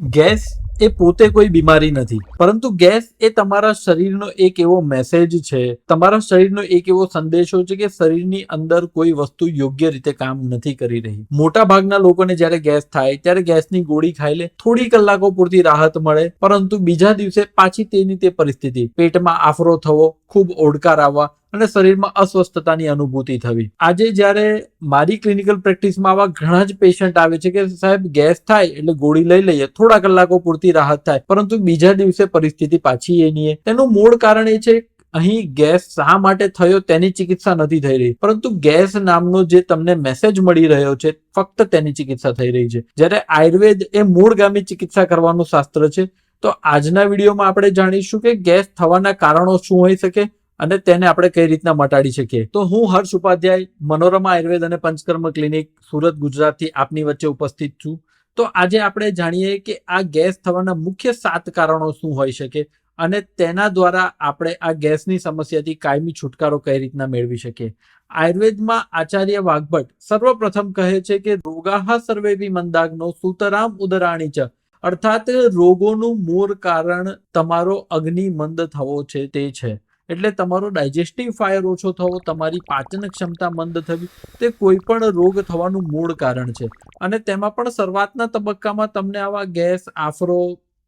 Gas એ પોતે કોઈ બીમારી નથી, પરંતુ ગેસ એ તમારા શરીરનો એક એવો મેસેજ છે, તમારા શરીરનો એક એવો સંદેશો છે કે શરીરની અંદર કોઈ વસ્તુ યોગ્ય રીતે કામ નથી કરી રહી. મોટા ભાગના લોકોને જ્યારે ગેસ થાય ત્યારે ગેસની ગોળી ખાઈ લે, થોડી કલાકો પૂરતી રાહત મળે, પરંતુ બીજા દિવસે પાછી તેની તે પરિસ્થિતિ, પેટમાં આફરો થવો, ખૂબ ઓડકાર આવવા અને શરીરમાં અસ્વસ્થતાની અનુભૂતિ થવી. આજે જ્યારે મારી ક્લિનિકલ પ્રેક્ટિસમાં આવા ઘણા જ પેશન્ટ આવે છે કે સાહેબ ગેસ થાય એટલે ગોળી લઈ લઈએ, થોડા કલાકો પૂરતી રાહત થાય, પરંતુ બીજા દિવસે પરિસ્થિતિ પાછી એની એ. તેનું મૂળ કારણ એ છે અહીં ગેસ શા માટે થયો તેની ચિકિત્સા નથી થઈ રહી, પરંતુ ગેસ નામનો જે તમને મેસેજ મળી રહ્યો છે ફક્ત તેની ચિકિત્સા થઈ રહી છે. જ્યારે આયુર્વેદ એ મૂળગામી ચિકિત્સા કરવાનું શાસ્ત્ર છે. તો આજના વિડીયોમાં આપણે જાણીશું કે ગેસ થવાના કારણો શું હોઈ શકે અને તેને આપણે કઈ રીતના મટાડી શકીએ. તો હું હર્ષ ઉપાધ્યાય, મનોરમા આયુર્વેદ અને પંચકર્મ ક્લિનિક, સુરત, ગુજરાતથી આપની વચ્ચે ઉપસ્થિત છું. તો આજે આપણે જાણીએ કે આ ગેસ થવાના મુખ્ય 7 કારણો શું હોઈ શકે અને તેના દ્વારા આપણે આ ગેસની સમસ્યાથી કાયમી છુટકારો કઈ રીતના મેળવી શકીએ. આયુર્વેદમાં આચાર્ય વાગ્ભટ સર્વપ્રથમ કહે છે કે રોગાહ સર્વેપી મંદાગ્નો સુતરામ ઉદરાણી ચ, અર્થાત રોગોનું મૂળ કારણ તમારો અગ્નિ મંદ થવો છે તે છે. એટલે તમારો ડાયજેસ્ટિવ ફાયર ઓછો થવો, તમારી પાચન ક્ષમતા મંદ થવી, તે કોઈ પણ રોગ થવાનું મૂળ કારણ છે. અને તેમાં પણ શરૂઆતના તબક્કામાં તમને આવા ગેસ, આફરો,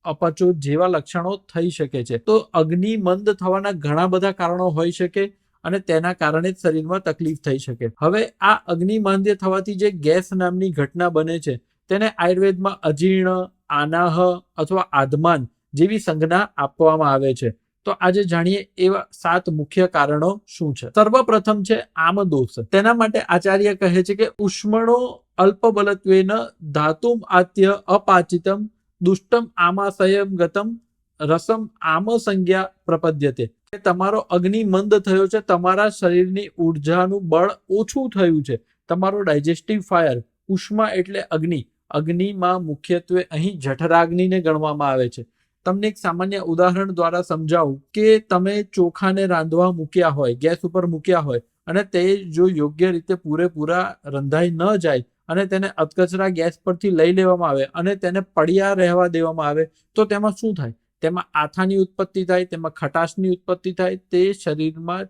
અપચો જેવા લક્ષણો થઈ શકે છે. તો અગ્નિ મંદ થવાના ઘણા બધા કારણો હોઈ શકે અને તેના કારણે જ શરીરમાં તકલીફ થઈ શકે. હવે આ અગ્નિ માંદ્ય થવાથી જે ગેસ નામની ઘટના બને છે તેને આયુર્વેદમાં અજીર્ણ, આનાહ અથવા આધમાન જેવી સંજ્ઞા આપવામાં આવે છે. તો આજે જાણીએ એવા 7 મુખ્ય કારણો શું છે. સર્વપ્રથમ છે આમદોષ. તેના માટે આચાર્ય કહે છે કે ઉષ્મણો અલ્પબલત્વેન ધાતુમ આત્ય અપાચિતમ દુષ્ટમ આમાશયમ ગતમ રસમ આમ સંજ્ઞા પ્રપદ્યતે. તમારો અગ્નિ મંદ થયો છે, તમારા શરીરની ઉર્જાનું બળ ઓછું થયું છે, તમારો ડાયજેસ્ટિવ ફાયર, ઉષ્મા એટલે અગ્નિ, અગ્નિમાં મુખ્યત્વે અહીં જઠરાગ્નિને ગણવામાં આવે છે. તમને એક સામાન્ય ઉદાહરણ દ્વારા સમજાવું કે તમે ચોખાને રાંધવા મૂક્યા હોય, ગેસ ઉપર મૂક્યા હોય અને તે જો યોગ્ય રીતે પૂરેપૂરા રંધાઈ ન જાય અને તેને અધકચરા ગેસ પરથી લઈ લેવામાં આવે અને તેને પડ્યા રહેવા દેવામાં આવે તો તેમાં શું થાય? તેમાં આથાની ઉત્પત્તિ થાય, તેમાં ખટાશની ઉત્પત્તિ થાય, તે શરીરમાં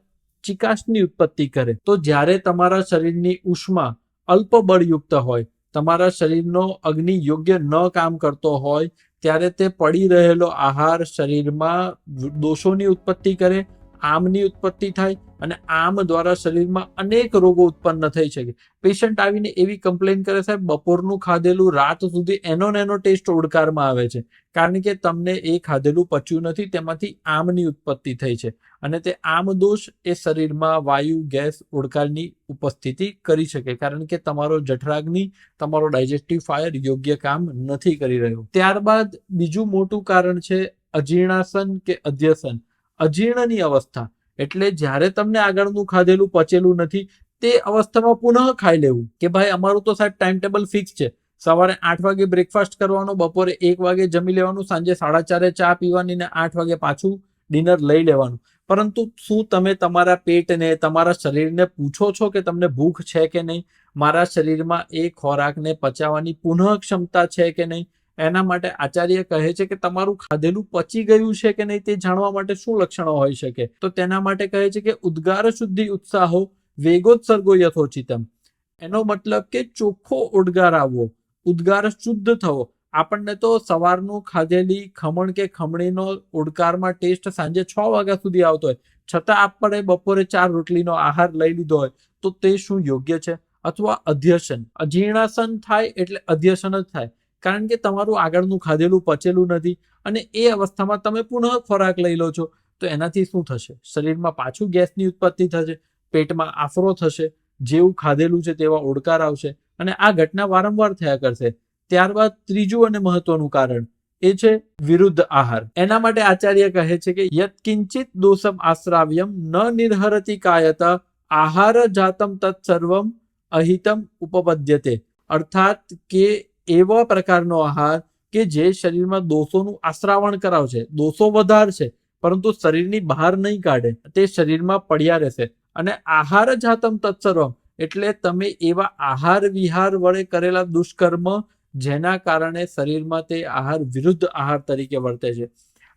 ચિકાશની ઉત્પત્તિ કરે. તો જ્યારે તમારા શરીરની ઉષ્મા અલ્પ બળયુક્ત હોય, તમારા શરીરનો અગ્નિ યોગ્ય ન કામ કરતો હોય, ત્યારે તે પડી રહેલો આહાર શરીરમાં દોષોની ઉત્પત્તિ કરે, આમની ઉત્પત્તિ થાય અને આમ દ્વારા શરીરમાં અનેક રોગો ઉત્પન્ન થઈ શકે. પેશન્ટ આવીને એવી કમ્પ્લેન કરે, સાહેબ બપોરનું ખાધેલું રાત સુધી એનો ટેસ્ટ ઓડકારમાં આવે છે, કારણ કે તમને એ ખાધેલું પચ્યું નથી, તેમાંથી આમની ઉત્પત્તિ થઈ છે અને તે આમ દોષ એ શરીરમાં વાયુ, ગેસ, ઓડકારની ઉપસ્થિતિ કરી શકે, કારણ કે તમારો જઠરાગ્નિ, તમારો ડાયજેસ્ટિવ ફાયર યોગ્ય કામ નથી કરી રહ્યો. ત્યારબાદ બીજું મોટું કારણ છે અજીર્ણાસન કે અધ્યસન. અજીર્ણની અવસ્થા એટલે જ્યારે તમને આગળનું ખાધેલું પચેલું નથી તે અવસ્થામાં પુનઃ ખાઈ લેવું કે ભાઈ અમારું તો સાહેબ ટાઈમ ટેબલ ફિક્સ છે, સવારે 8 વાગે બ્રેકફાસ્ટ કરવાનો, બપોરે 1 વાગે જમી લેવાનું, સાંજે 4:30 ચા પીવાની ને 8 વાગે પાછું ડિનર લઈ લેવાનું. પરંતુ શું તમે તમારા પેટને, તમારા શરીરને પૂછો છો કે તમને ભૂખ છે કે નહીં? મારા શરીરમાં એ ખોરાકને પચાવવાની પુનઃ ક્ષમતા છે કે નહીં? એના માટે આચાર્ય કહે છે કે તમારું ખાધેલું પચી ગયું છે કે નહીં તે જાણવા માટે શું લક્ષણો હોઈ શકે? તો તેના માટે કહે છે કે ઉદ્ગાર શુદ્ધિ ઉત્સાહો વેગોત્સર્ગો યથોચિતમ. એનો મતલબ કે ચોખ્ખો ઉદ્ગાર આવવો, ઉદ્ગાર શુદ્ધ થવો. આપણને તો સવારનું ખાધેલી ખમણ કે ખમણીનો ઉડકારમાં ટેસ્ટ સાંજે 6 વાગ્યા સુધી આવતો હોય, છતાં આપણે બપોરે 4 રોટલીનો આહાર લઈ લીધો હોય, તો તે શું યોગ્ય છે? અથવા અધ્યસન, અજીર્ણાસન થાય એટલે અધ્યસન જ થાય, કારણ કે તમારું આગળનું ખાધેલું પચેલું નથી અને એ અવસ્થામાં તમે પુનઃ ખોરાક લઈ લો છો. તો એનાથી શું થશે? શરીરમાં પાછું ગેસની ઉત્પત્તિ થશે, પેટમાં આફરો થશે, જેવું ખાધેલું છે તેવા ઓડકાર આવશે અને આ ઘટના વારંવાર થયા કરશે. ત્યારબાદ ત્રીજું અને મહત્વનું કારણ એ છે વિરુદ્ધ આહાર. એના માટે આચાર્ય કહે છે કે યત્કિંચિત દોષમ આશ્રાવ્યમ ન નિર્હરતિ કાયત આહાર જાતમ તત્સર્વમ અહિતમ ઉપપદ્યતે. અર્થાત કે એવા પ્રકારનો આહાર કે જે શરીરમાં દોષોનું આશ્રાવણ કરાવશે, દોષો વધારશે પરંતુ શરીરની બહાર નહીં કાઢે, તે શરીરમાં પડ્યા રહેશે. અને આહાર જાતમ તત્સર્વમ એટલે તમે એવા આહાર વિહાર વડે કરેલા દુષ્કર્મ જેના કારણે શરીરમાં તે આહાર વિરુદ્ધ આહાર તરીકે વર્તે છે.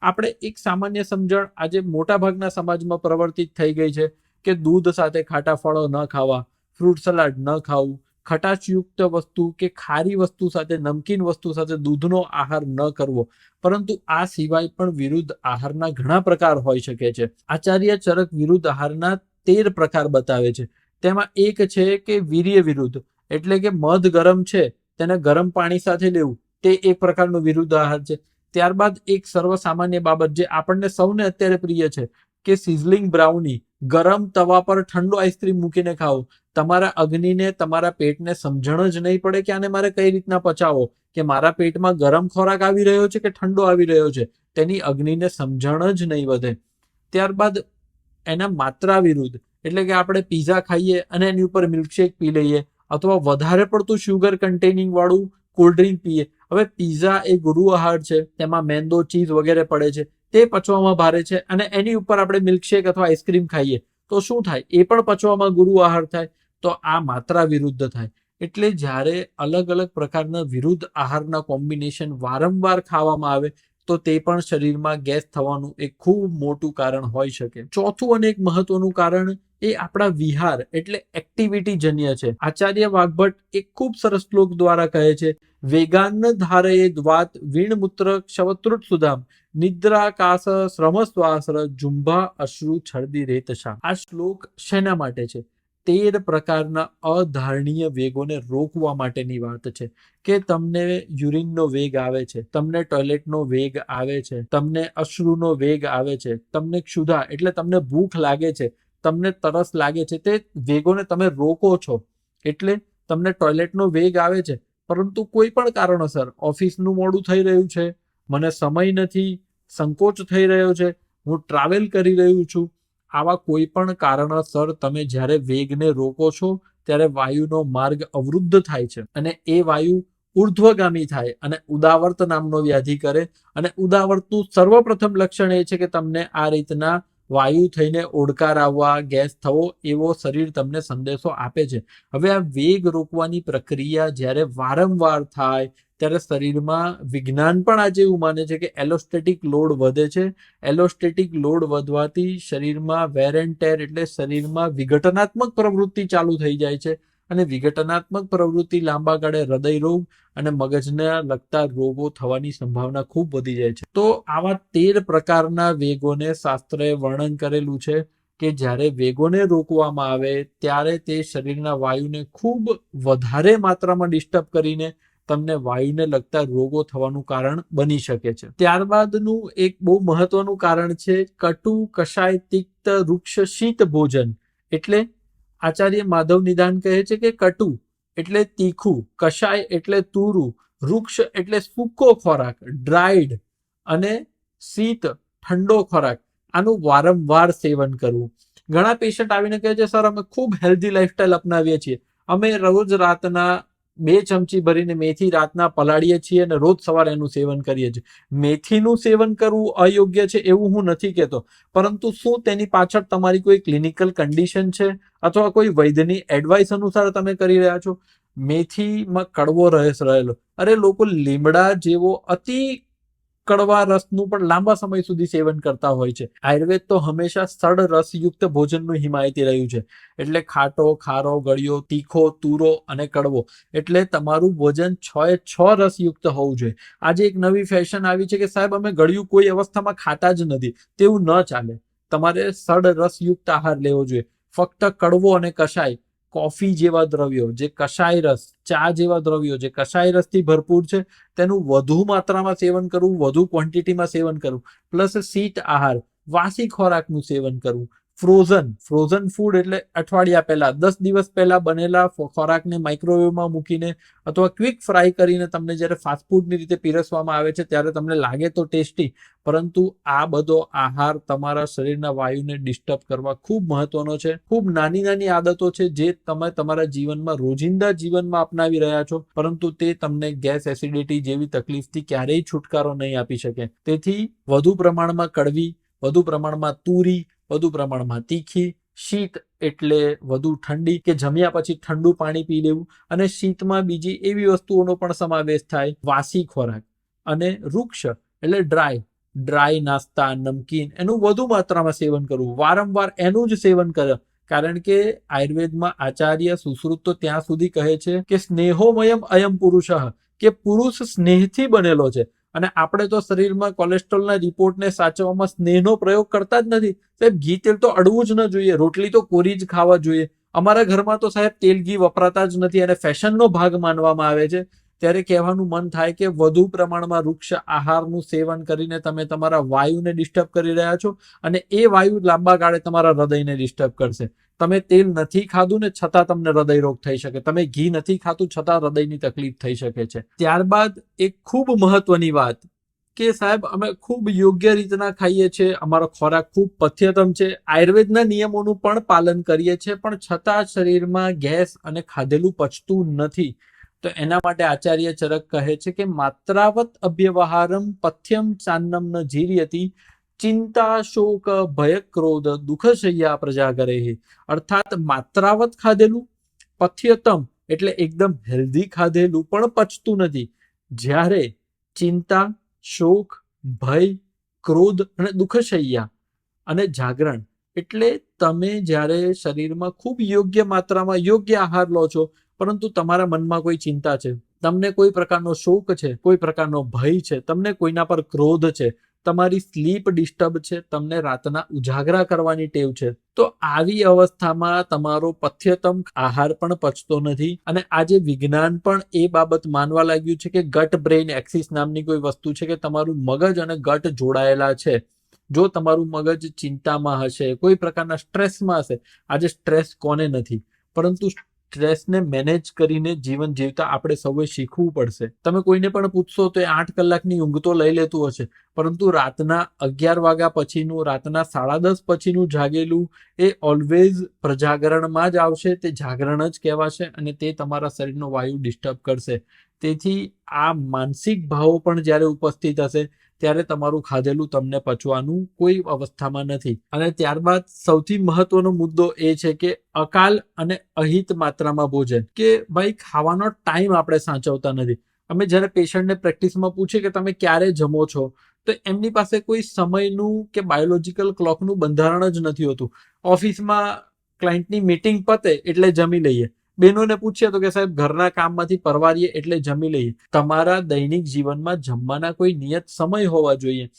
આપણે એક સામાન્ય સમજણ આજે મોટાભાગના સમાજમાં પ્રવર્તિત થઈ ગઈ છે કે દૂધ સાથે ખાટા ફળો ન ખાવા, ફ્રૂટ સલાડ ન ખાવું, ખટાશયુક્ત વસ્તુ કે ખારી વસ્તુ સાથે, નમકીન વસ્તુ સાથે દૂધનો આહાર ન કરવો. પરંતુ આ સિવાય પણ વિરુદ્ધ આહારના ઘણા પ્રકાર હોઈ શકે છે. આચાર્ય ચરક વિરુદ્ધ આહારના 13 પ્રકાર બતાવે છે. તેમાં એક છે કે વીર્ય વિરુદ્ધ, એટલે કે મધ ગરમ છે તેને ગરમ પાણી સાથે લેવું, તે એક પ્રકારનો વિરુદ્ધ આહાર છે. ત્યારબાદ એક સર્વસામાન્ય બાબત જે આપણને સૌને અત્યારે પ્રિય છે કે સિઝલિંગ બ્રાઉની, ગરમ તવા પર ઠંડો આઈસ્ક્રીમ મૂકીને ખાવું. તમારા અગ્નિને, તમારા પેટને સમજણ જ નહીં પડે કે આને મારે કઈ રીતના પચાવો, કે મારા પેટમાં ગરમ ખોરાક આવી રહ્યો છે કે ઠંડો આવી રહ્યો છે, તેની અગ્નિને સમજણ જ નહીં વધે. ત્યારબાદ એના માત્રા વિરુદ્ધ, એટલે કે આપણે પીઝા ખાઈએ અને એની ઉપર મિલ્કશેક પી લઈએ, અથવા વધારે પડતું શુગર કન્ટેનિંગ વાળું કોલ્ડ ડ્રિંક પીએ. હવે પીઝા એ ગુરુ આહાર છે, તેમાં મેંદો, ચીઝ વગેરે પડે છે, તે પચવામાં ભારે છે, અને એની ઉપર આપણે મિલ્કશેક અથવા આઈસ્ક્રીમ ખાઈએ તો શું થાય? એ પણ પચવામાં ગુરુ આહાર થાય. તો આ માત્રા વિરુદ્ધ થાય. એટલે જ્યારે અલગ અલગ પ્રકારના વિરુદ્ધ આહારના કોમ્બિનેશન વારંવાર ખાવામાં આવે તો તે પણ શરીરમાં ગેસ થવાનું એક ખૂબ મોટું કારણ હોઈ શકે. ચોથું અને એક મહત્વનું કારણ એ આપણા વિહાર એટલે એક્ટિવિટી જન્ય છે. આચાર્ય વાઘભટ્ટ એક ખૂબ સરસ શ્લોક દ્વારા કહે છે, વેગાન ધારયે દ્વાત વીણમૂત્ર ક્ષવત્રુટ સુધામ નિદ્રાકાશ શ્રમ શ્વાસર જુંભા અશ્રુ છર્દી રેતશા. આ શ્લોક શેના માટે છે? 13 પ્રકારના અધારણીય વેગોને રોકવા માટેની વાત છે. કે તમને યુરિનનો વેગ આવે છે, તમને ટોયલેટનો વેગ આવે છે, તમને અશ્રુનો વેગ આવે છે, તમને ક્ષુધા એટલે તમને ભૂખ લાગે છે, તમને તરસ લાગે છે, તે વેગોને તમે રોકો છો. એટલે તમને ટોયલેટનો વેગ આવે છે, પરંતુ કોઈ પણ કારણોસર ઓફિસનું મોડું થઈ રહ્યું છે, મને સમય નથી, સંકોચ થઈ રહ્યો છે, હું ટ્રાવેલ કરી રહ્યું છું, આવા કોઈ પણ કારણોસર તમે જ્યારે વેગને રોકો છો ત્યારે વાયુનો માર્ગ અવરુદ્ધ થાય છે અને એ વાયુ ઉર્ધ્વગામી થાય અને ઉદાવર્ત નામનો વ્યાધિ કરે. અને ઉદાવર્તનું સર્વપ્રથમ લક્ષણ એ છે કે તમને આ રીતના વાયુ થઈને ઓડકાર આવવા, ગેસ થવો એવો શરીર તમને સંદેશો આપે છે. હવે આ વેગ રોકવાની પ્રક્રિયા જ્યારે વારંવાર થાય ત્યારે શરીરમાં વિજ્ઞાન પણ આજે એવું માને છે કે એલોસ્ટેટિક લોડ વધે છે. એલોસ્ટેટિક લોડ વધવાથી શરીરમાં વેર એન્ડ ટેર એટલે શરીરમાં વિઘટનાત્મક પ્રવૃત્તિ ચાલુ થઈ જાય છે, અને વિઘટનાત્મક પ્રવૃત્તિ લાંબા ગાળે હૃદય રોગ અને મગજને લગતા રોગો થવાની સંભાવના ખૂબ વધી જાય છે. તો આવા 13 પ્રકારના વેગોને શાસ્ત્રએ વર્ણન કરેલું છે કે જ્યારે વેગોને રોકવામાં આવે ત્યારે તે શરીરના વાયુને ખૂબ વધારે માત્રામાં ડિસ્ટર્બ કરીને તમને વાયુને લગતા રોગો થવાનું કારણ બની શકે છે. ત્યારબાદનું એક બહુ મહત્વનું કારણ છે કટુ, કષાય, તિક્ત, વૃક્ષ, શીત ભોજન. એટલે આચાર્ય માધવ નિદાન કહે છે કે કટુ એટલે તીખું, કષાય એટલે તુરું, વૃક્ષ એટલે સૂકો ખોરાક ડ્રાઈડ, અને શીત ઠંડો ખોરાક, આનું વારંવાર સેવન કરવું. ઘણા પેશન્ટ આવીને કહે છે, સર અમે ખૂબ હેલ્ધી લાઈફસ્ટાઈલ અપનાવીએ છીએ, અમે રોજ રાતના 2 ચમચી ભરીને મેથી રાતના પલાળીએ છીએ અને રોજ સવારે એનું સેવન કરીએ છીએ. મેથીનું સેવન કરવું અયોગ્ય છે એવું હું નથી કહેતો, પરંતુ શું તેની પાછળ તમારી કોઈ ક્લિનિકલ કન્ડિશન છે અથવા કોઈ વૈદ્યની એડવાઇસ અનુસાર તમે કરી રહ્યા છો? મેથીમાં કડવો રસ રહેલો, અરે લોકો લીમડા જેવો અતિ કડવા રસનું પણ લાંબા સમય સુધી સેવન કરતા હોય છે. આયુર્વેદ તો હંમેશા સડ રસયુક્ત ભોજનનું હિમાયતી રહ્યું છે. એટલે ખાટો, ખારો, ગળ્યો, તીખો, તુરો અને કડવો, એટલે તમારું ભોજન 6 રસયુક્ત હોવું જોઈએ. આજે એક નવી ફેશન આવી છે કે સાહેબ અમે ગળ્યું કોઈ અવસ્થામાં ખાતા જ નથી, તેવું ન ચાલે. તમારે સડ રસયુક્ત આહાર લેવો જોઈએ. ફક્ત કડવો અને કષાય, કોફી જેવા દ્રવ્યો જે કષાય રસ, ચા જેવા દ્રવ્યો જે કષાય રસથી ભરપૂર છે, તેનું વધુ માત્રામાં સેવન કરવું, વધુ ક્વોન્ટિટીમાં સેવન કરવું. પ્લસ શીત આહાર, વાસી ખોરાકનું સેવન કરવું. ફ્રોઝન ફૂડ એટલે અઠવાડિયા પહેલા, 10 દિવસ પહેલા બનેલા ખોરાકને માઇક્રોવેવમાં મૂકીને અથવા ક્વિક ફ્રાય કરીને તમને જ્યારે ફાસ્ટ ફૂડની રીતે પીરસવામાં આવે છે ત્યારે તમને લાગે તો ટેસ્ટી, પરંતુ આ બધો આહાર તમારા શરીરના વાયુને ડિસ્ટર્બ કરવા ખૂબ મહત્વનો છે. ખૂબ નાની નાની આદતો છે જે તમે તમારા જીવનમાં રોજિંદા જીવનમાં અપનાવી રહ્યા છો, પરંતુ તે તમને ગેસ, એસિડિટી જેવી તકલીફથી ક્યારેય છુટકારો નહીં આપી શકે. તેથી વધુ પ્રમાણમાં કડવી, વધુ પ્રમાણમાં તુરી, વધુ પ્રમાણમાં તીખી, શીત એટલે વધુ ઠંડી કે જમ્યા પછી ઠંડુ પાણી પી લેવું, અને શીતમાં બીજી એવી વસ્તુઓનો પણ સમાવેશ થાય, વાસી ખોરાક. અને વૃક્ષ એટલે ડ્રાય નાસ્તા, નમકીન, એનું વધુ માત્રામાં સેવન કરવું, વારંવાર એનું જ સેવન કરે. કારણ કે આયુર્વેદમાં આચાર્ય સુશ્રુત તો ત્યાં સુધી કહે છે કે સ્નેહોમયમ અયમ પુરુષ, કે પુરુષ સ્નેહથી બનેલો છે. અને આપણે તો શરીરમાં કોલેસ્ટ્રોલના રિપોર્ટને સાચવવામાં સ્નેહનો પ્રયોગ કરતા જ નથી. સાહેબ, ઘી તેલ તો અડવું જ ન જોઈએ, રોટલી તો કોરી જ ખાવા જોઈએ. અમારા ઘરમાં તો સાહેબ તેલ ઘી વપરાતા જ નથી અને ફેશનનો ભાગ માનવામાં આવે છે. ત્યારે કહેવાનું મન થાય કે વધુ પ્રમાણમાં વૃક્ષ આહારનું સેવન કરીને તમે તમારા વાયુને ડિસ્ટર્બ કરી રહ્યા છો, અને એ વાયુ લાંબા ગાળે તમારા હૃદયને ડિસ્ટર્બ કરશે. તમે તેલ નથી ખાધું ને છતાં તમને હૃદય રોગ થઈ શકે, તમે ઘી નથી ખાતું છતાં હૃદયની તકલીફ થઈ શકે છે. ત્યારબાદ એક ખૂબ મહત્વની વાત કે સાહેબ, અમે ખૂબ યોગ્ય રીતના ખાઈએ છીએ, અમારો ખોરાક ખૂબ પથ્યતમ છે, આયુર્વેદના નિયમોનું પણ પાલન કરીએ છીએ, પણ છતાં શરીરમાં ગેસ અને ખાધેલું પચતું નથી. તો એના માટે આચાર્ય ચરક કહે છે કે માત્રાવત અભ્યવહારમ પથ્યમ ચાન્નમ ન જીર્યતિ, ચિંતા શોક ભય ક્રોધ દુઃખશય્યા પ્રજા કરે. અર્થાત માત્રાવત ખાધેલું, પથ્યતમ એટલે એકદમ હેલ્ધી ખાધેલું પણ પચતું નથી. જ્યારે ચિંતા, શોક, ભય, ક્રોધ અને દુઃખશય્યા અને જાગરણ એટલે તમે જ્યારે શરીરમાં ખૂબ યોગ્ય માત્રામાં યોગ્ય આહાર લો છો, પરંતુ તમારા મનમાં કોઈ ચિંતા છે, તમને કોઈ પ્રકારનો શોક છે, કોઈ પ્રકારનો ભય છે, તમને કોઈના પર ક્રોધ છે, તમારી સ્લીપ ડિસ્ટર્બ છે, તમને રાતના ઉજાગરા કરવાની ટેવ છે, તો આવી અવસ્થામાં તમારો પથ્યતમ આહાર પણ પચતો નથી. અને આજે વિજ્ઞાન પણ એ બાબત માનવા લાગ્યું છે કે ગટ બ્રેઇન એક્સિસ નામની કોઈ વસ્તુ છે કે તમારું મગજ અને ગટ જોડાયેલા છે. જો તમારું મગજ ચિંતામાં હશે, કોઈ પ્રકારના સ્ટ્રેસમાં હશે, આજે સ્ટ્રેસ કોને નથી, પરંતુ સ્ટ્રેસને મેનેજ કરીને જીવન જીવતા આપણે સૌએ શીખવું પડશે. તમે કોઈને પણ પૂછશો તો એ 8 કલાકની ઊંઘ તો લઈ લેતું હશે, પરંતુ રાતના 11 વાગ્યા પછીનું, રાતના 10:30 પછીનું જાગેલું એ ઓલવેઝ પ્રજાગરણમાં જ આવશે, તે જાગરણ જ કહેવાશે અને તે તમારા શરીરનો વાયુ ડિસ્ટર્બ કરશે. તેથી આ માનસિક ભાવો પણ જ્યારે ઉપસ્થિત હશે ત્યારે તમારું ખાધેલું તમને પચવાનું કોઈ અવસ્થામાં નથી. અને ત્યારબાદ સૌથી મહત્વનો મુદ્દો એ છે કે અકાલ અને અહિત માત્રામાં ભોજન, કે ભાઈ ખાવાનો ટાઈમ આપણે સાચવતા નથી. અમે જ્યારે પેશન્ટને પ્રેક્ટિસમાં પૂછીએ કે તમે ક્યારે જમો છો, તો એમની પાસે કોઈ સમયનું કે બાયોલોજીકલ ક્લોકનું બંધારણ જ નથી હોતું. ઓફિસમાં ક્લાયન્ટની મીટિંગ પતે એટલે જમી લઈએ, બહેનોને પૂછીએ તો કે સાહેબ ઘરના કામમાંથી પરવારીએ એટલે જમી લઈએ. તમારા દૈનિક જીવનમાં જમવાના કોઈ નિયત સમય હોવા જોઈએ,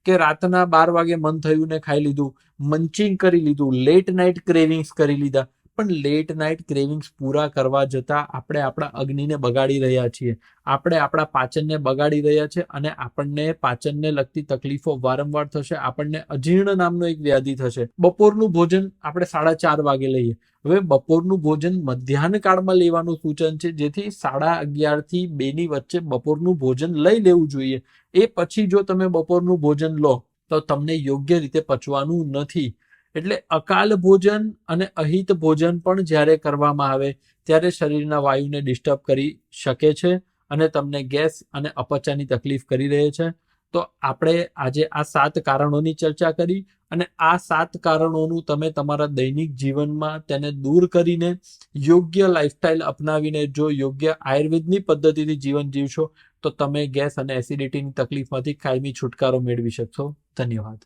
કે રાતના 12 વાગે મન થયું ને ખાઈ લીધું, મંચિંગ કરી લીધું, લેટ નાઇટ ક્રેવિંગ્સ કરી લીધા. પણ લેટ નાઇટ ક્રેવિંગ્સ પૂરા કરવા જતાં આપણે આપણા અગ્નિને બગાડી રહ્યા છીએ, આપણે આપણા પાચનને બગાડી રહ્યા છે, અને આપણને પાચનને લગતી તકલીફો વારંવાર થશે. આપણને અજીર્ણ નામનો એક વ્યાધિ થશે. બપોરનું ભોજન આપણે 4:30 વાગે લઈએ. હવે બપોરનું ભોજન મધ્યાહન કાળમાં લેવાનું સૂચન છે, જેથી 11:30 થી 2 ની વચ્ચે બપોરનું ભોજન લઈ લેવું જોઈએ. એ પછી જો તમે બપોરનું ભોજન લો તો તમને યોગ્ય રીતે પચવાનું નથી. એટલે અકાલ ભોજન અને અહિત ભોજન પણ જ્યારે કરવામાં આવે ત્યારે શરીરના વાયુને ડિસ્ટર્બ કરી શકે છે અને તમને ગેસ અને અપચાની તકલીફ કરી રહે છે. તો આપણે આજે આ 7 કારણોની ચર્ચા કરી, અને આ 7 કારણોનું તમે તમારા દૈનિક જીવનમાં તેને દૂર કરીને યોગ્ય લાઈફસ્ટાઈલ અપનાવીને જો યોગ્ય આયુર્વેદની પદ્ધતિથી જીવન જીવશો તો તમે ગેસ અને એસિડિટીની તકલીફમાંથી કાયમી છુટકારો મેળવી શકશો. ધન્યવાદ.